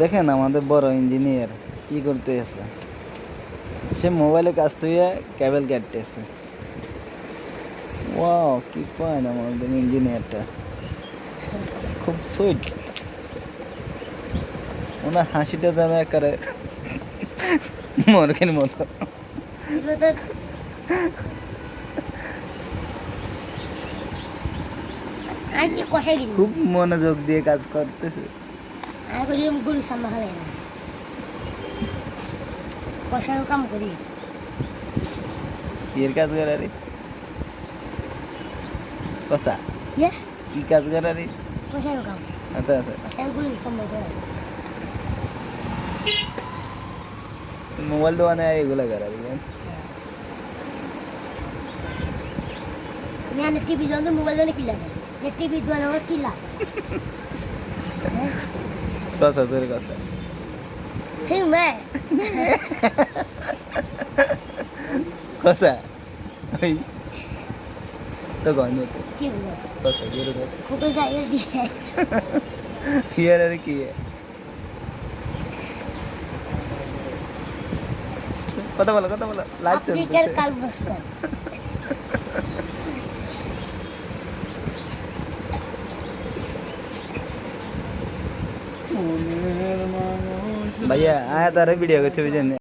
দেখেন আমাদের বড় ইঞ্জিনিয়ার কি করতে আছে, সে মোবাইলে কাজ থেকে কেবল কাটতেছে। ওয়াও, কি পয়েন্ট আমাদের ইঞ্জিনিয়ারটা, খুব সুইট। ওনার হাসিটা যেন একেবারে মরকের মতো। খুব মনোযোগ দিয়ে কাজ করতেছে। গরু সামনে কষায় কাম করি এর কাজ করে রে কষা, কি কাজ করে রে? কষায় কাম। আচ্ছা আচ্ছা, কষায় গরু সামনে মোবাইল দোকানে এগুলো করে বুঝলেন। मैं टीवी जोन तो मोबाइल जोन किला है ये टीवी जोन वो किला কষা জোরে কষা। हे मैं কষা ওই তো গন্ধ তো কি বলো কষা জোরে কষা। फोटो चाहिए दिए ইয়ার আর কি কথা বলো লাইভ আপনি কেন চলতেছে। কাল বসতেন ভাইয়া আয়া তারা ভিডিও করছে বুঝেন।